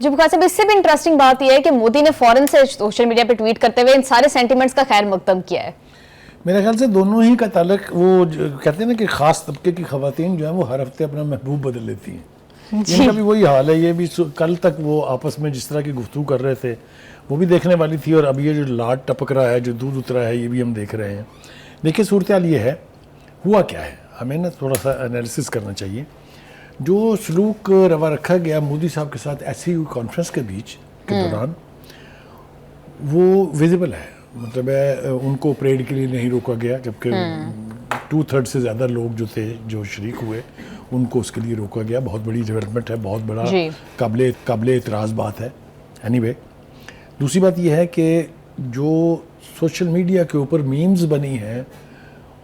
जी बुखार साहब, इससे भी इंटरेस्टिंग बात यह है कि मोदी ने फौरन से सोशल मीडिया पे ट्वीट करते हुए इन सारे सेंटिमेंट्स का खैर मकदम किया है। मेरे ख्याल से दोनों ही का ताल्लुक, वो कहते हैं ना कि ख़ास तबके की ख़वातीन जो है वो हर हफ्ते अपना महबूब बदल लेती हैं। इनका भी वही हाल है। ये भी कल तक वो आपस में जिस तरह की गुफ्तगू कर रहे थे वो भी देखने वाली थी, और अब ये जो लाड टपक रहा है, जो दूध उतरा है, ये भी हम देख रहे हैं। देखिए सूरत हाल ये है, हुआ क्या है, हमें ना थोड़ा सा एनालिसिस करना चाहिए। जो सलूक रवा रखा गया मोदी साहब के साथ ऐसी कॉन्फ्रेंस के बीच के दौरान, वो विजिबल है। मतलब है उनको परेड के लिए नहीं रोका गया, जबकि 2/3 से ज़्यादा लोग जो थे जो शरीक हुए उनको उसके लिए रोका गया। बहुत बड़ी डेवलपमेंट है, बहुत बड़ा काबिल एतराज़ बात है। एनीवे, दूसरी बात यह है कि जो सोशल मीडिया के ऊपर मीम्स बनी हैं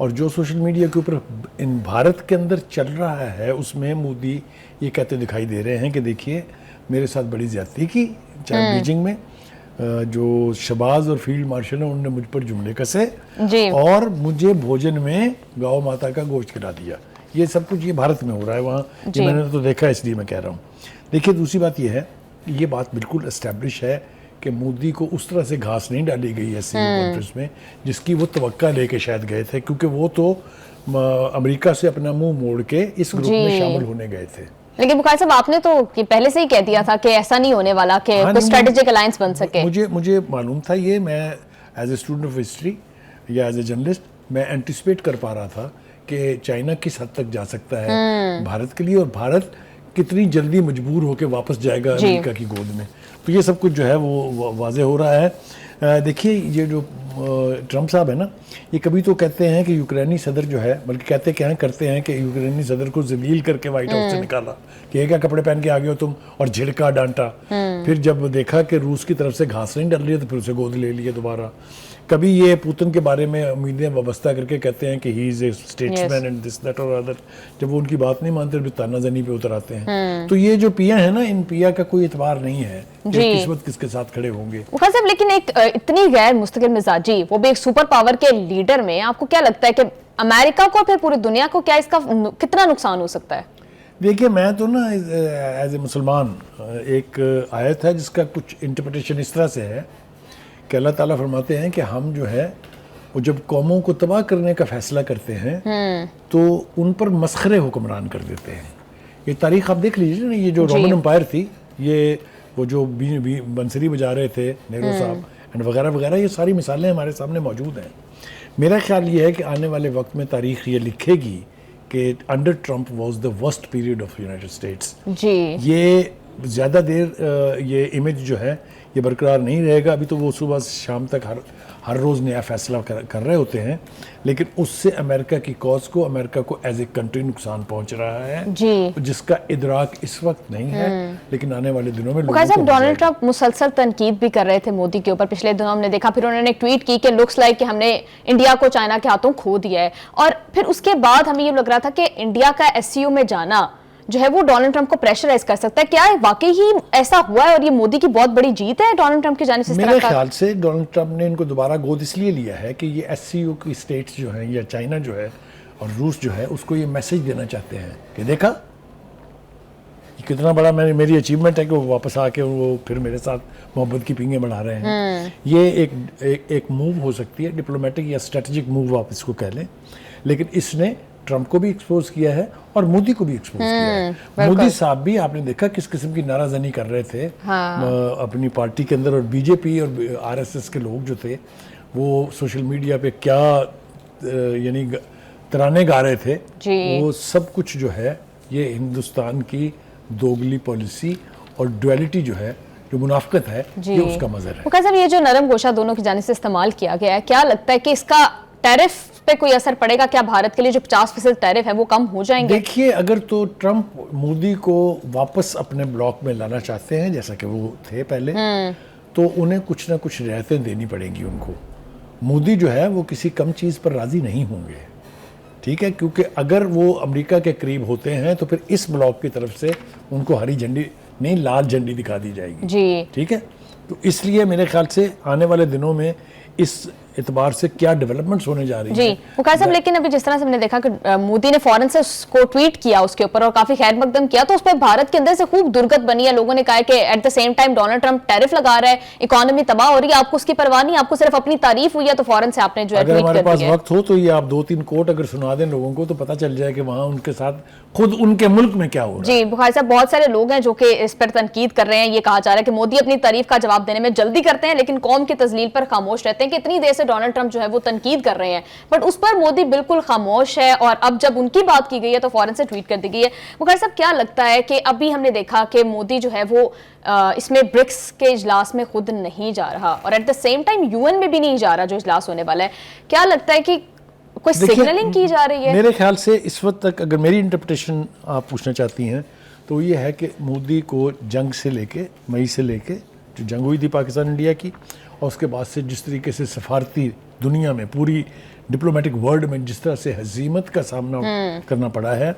और जो सोशल मीडिया के ऊपर इन भारत के अंदर चल रहा है, उसमें मोदी ये कहते दिखाई दे रहे हैं कि देखिए मेरे साथ बड़ी ज़्यादती की, चाहे बीजिंग में जो शहबाज और फील्ड मार्शल हैं उन्होंने मुझ पर जुमले कसे और मुझे भोजन में गौ माता का गोश्त खिला दिया। ये सब कुछ ये भारत में हो रहा है, वहाँ ये मैंने तो देखा है, इसलिए मैं कह रहा हूँ। देखिए दूसरी बात ये है, ये बात बिल्कुल एस्टेब्लिश है कि मोदी को उस तरह से घास नहीं डाली गई है कॉन्फ्रेंस में जिसकी वो तवक्का लेके शायद गए थे, क्योंकि वो तो अमेरिका से अपना मुंह मोड़ के इस ग्रुप में शामिल होने गए थे। लेकिन बुखार साहब, आपने तो ये पहले से ही कह दिया था कि ऐसा नहीं होने वाला कि कोई स्ट्रेटेजिक अलायंस बन सके। मुझे मालूम था ये। मैं as a student of history या एज ए जर्नलिस्ट मैं एंटिसिपेट कर पा रहा था कि चाइना किस हद तक जा सकता है भारत के लिए, और भारत कितनी जल्दी मजबूर होकर वापस जाएगा अमेरिका की गोद में। तो ये सब कुछ जो है वो वाज़े हो रहा है। देखिए ये जो ट्रम्प साहब है ना, ये कभी तो कहते हैं कि यूक्रेनी सदर जो है, बल्कि करते हैं कि यूक्रेनी सदर को जलील करके व्हाइट हाउस से निकाला कि ये क्या कपड़े पहन के आ गए हो तुम, और झिड़का डांटा। फिर जब देखा कि रूस की तरफ से घास नहीं डल रही है तो फिर उसे गोद ले लिए दोबारा। कभी ये पुतिन के बारे में उम्मीदें वाबस्ता करके कहते हैं कि he is a statesman and this that और अदर। जब वो उनकी बात नहीं मानते फिर तानाजनी पे उतर आते हैं। तो ये जो पिया है ना, इन पिया का कोई एतबार नहीं है कि किस्मत किसके साथ खड़े होंगे। साहब, लेकिन एक इतनी गैर मुस्तकिल मिजाजी, वो भी एक सुपर पावर के लीडर में, आपको क्या लगता है कि अमेरिका को फिर पूरी दुनिया को क्या इसका कितना नुकसान हो सकता है? देखिए मैं तो ना एज ए मुसलमान, एक आयत है जिसका कुछ इंटरप्रिटेशन इस तरह से है कि अल्लाह ताला फरमाते हैं कि हम जो है वो जब कौमों को तबाह करने का फैसला करते हैं तो उन पर मस्खरे हुक्मरान कर देते हैं। ये तारीख आप देख लीजिए ना, ये जो रोमन एम्पायर थी, ये वो जो बंसरी बजा रहे थे नेहरू साहब एंड वगैरह वगैरह, ये सारी मिसालें हमारे सामने मौजूद हैं। मेरा ख्याल ये है कि आने वाले वक्त में तारीख ये लिखेगी कि under Trump was the worst period of United states. ये ज़्यादा देर ये इमेज जो है ये बरकरार नहीं रहेगा। अभी तो वो सुबह से शाम तक हर रोज़ नया फैसला कर रहे होते हैं, लेकिन उससे अमेरिका की कॉज को, अमेरिका को एज ए कंट्री नुकसान पहुंच रहा है जिसका इदराक इस वक्त नहीं है, लेकिन आने वाले दिनों में लोगों को। डोनाल्ड ट्रंप मुसलसल तनकीद भी कर रहे थे मोदी के ऊपर। पिछले दिनों हमने देखा, फिर उन्होंने एक ट्वीट की कि लुक्स लाइक कि हमने इंडिया को चाइना के हाथों खो दिया है। और फिर उसके बाद हमें ये लग रहा था कि इंडिया का एससीओ में जाना जो है वो डोनाल्ड ट्रंप को प्रेशराइज कर सकता है। क्या वाकई ही ऐसा हुआ है और ये मोदी की बहुत बड़ी जीत है डोनाल्ड ट्रंप की जाने से? मेरे ख्याल से डोनाल्ड ट्रंप ने इनको दोबारा गोद इसलिए लिया है कि ये एससीओ की स्टेट्स जो हैं या चाइना जो है और रूस जो है उसको ये मैसेज देना चाहते हैं कि देखा ये कितना बड़ा मेरी अचीवमेंट है कि वो वापस आके वो फिर मेरे साथ मोहब्बत की पींगे बढ़ा रहे हैं। ये एक मूव हो सकती है, डिप्लोमेटिक या स्ट्रेटेजिक मूव आप इसको कह लें, लेकिन इसने ट्रंप को भी एक्सपोज किया है और मोदी को भी एक्सपोज किया है। मोदी साहब भी आपने देखा किस किस्म की नाराजनी कर रहे थे अपनी पार्टी के अंदर, और बीजेपी और आरएसएस के लोग जो थे वो सोशल मीडिया पे क्या यानी तराने गा रहे थे। वो सब कुछ जो है ये हिंदुस्तान की दोगली पॉलिसी और डुअलिटी जो है, जो मुनाफकत है, ये उसका मजर है। ये जो नरम गोशा दोनों की जानिब से इस्तेमाल किया गया है, क्या लगता है कि इसका टैरिफ पे कोई असर पड़ेगा? क्या भारत के लिए जो 50% टैरिफ है वो कम हो जाएंगे? देखिए, अगर तो ट्रंप मोदी को वापस अपने ब्लॉक में लाना चाहते हैं जैसा कि वो थे पहले, तो उन्हें कुछ ना कुछ रियायतें देनी पड़ेंगी उनको। मोदी जो है वो किसी कम चीज़ पर राजी नहीं होंगे, ठीक है, क्योंकि अगर वो अमेरिका के करीब होते हैं तो फिर इस ब्लॉक की तरफ से उनको हरी झंडी नहीं, लाल झंडी दिखा दी जाएगी। ठीक है, तो इसलिए मेरे ख्याल से आने वाले दिनों में इस एतबार से क्या डेवलपमेंट्स होने जा रही जी है। मुखार साहब, लेकिन अभी जिस तरह से हमने देखा कि मोदी ने फौरन से उसको ट्वीट किया उसके ऊपर और काफी खैर मकदम किया, तो उस पर भारत के अंदर से खूब दुर्गत बनी है। लोगों ने कहा कि at the same time Donald Trump tariff लगा रहा है, इकोनॉमी तबाह हो रही है, आपको उसकी परवाह नहीं, आपको सिर्फ अपनी तारीफ हुई है तो फौरन से आपने जो है अगर ट्वीट हमारे कर पास दिया। वक्त हो तो ये आप 2-3 कोट अगर सुना दें लोगों को तो पता चल जाए कि वहां उनके साथ खुद उनके मुल्क में क्या हो रहा है। जी बुखारी साहब, बहुत सारे लोग हैं जो कि इस पर तनकीद कर रहे हैं। ये कहा जा रहा है कि मोदी अपनी तारीफ का जवाब देने में जल्दी करते हैं लेकिन कौम की तजलील पर खामोश रहते हैं, कि इतनी देर से डोनाल्ड ट्रंप जो है वो तनकीद कर रहे हैं बट उस पर मोदी बिल्कुल खामोश है, और अब जब उनकी बात की गई है तो फौरन से ट्वीट कर दी गई है। बुखारी साहब, क्या लगता है कि अभी हमने देखा कि मोदी जो है वो इसमें ब्रिक्स के इजलास में खुद नहीं जा रहा और at the same time UN में भी नहीं जा रहा जो इजलास होने वाला है, क्या लगता है कि कोई सिग्नलिंग की जा रही है? मेरे ख्याल से इस वक्त तक अगर मेरी इंटरप्रिटेशन आप पूछना चाहती हैं तो ये है कि मोदी को जंग से लेके मई से लेके जो जंग हुई थी पाकिस्तान इंडिया की और उसके बाद से जिस तरीके से सफारती दुनिया में पूरी डिप्लोमेटिक वर्ल्ड में जिस तरह से हजीमत का सामना करना पड़ा है,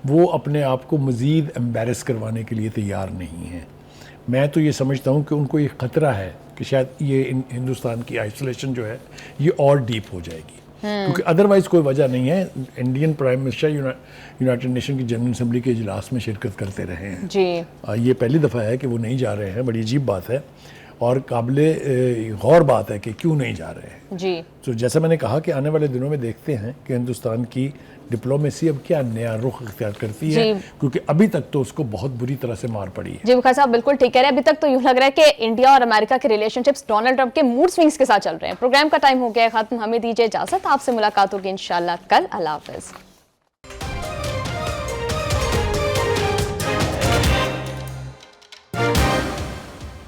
वो अपने आप को मज़ीद एम्बेरस करवाने के लिए तैयार नहीं है। मैं तो ये समझता हूँ कि उनको ये ख़तरा है कि शायद ये हिंदुस्तान की आइसोलेशन जो है ये और डीप हो जाएगी, क्योंकि अदरवाइज कोई वजह नहीं है। Indian prime minister United nation की जनरल असेंबली के इजलास में शिरकत करते रहे हैं जी। ये पहली दफ़ा है कि वो नहीं जा रहे हैं, बड़ी अजीब बात है और काबिले गौर बात है कि क्यों नहीं जा रहे हैं जी। तो जैसा मैंने कहा कि आने वाले दिनों में देखते हैं कि हिंदुस्तान की डिप्लोमेसी अब क्या नया रुख इख्तियार करती है, क्योंकि अभी तक तो उसको बहुत बुरी तरह से मार पड़ी है। जी बुखारी साहब, बिल्कुल ठीक कह रहे हैं। अभी तक तो यूं लग रहा है कि इंडिया और अमेरिका के रिलेशनशिप्स डोनाल्ड ट्रंप के मूड स्विंग्स के साथ चल रहे हैं। प्रोग्राम का टाइम हो गया है खत्म, हमें दीजिए इजाजत, आपसे मुलाकात होगी इंशाल्लाह कल। अल्लाह हाफिज।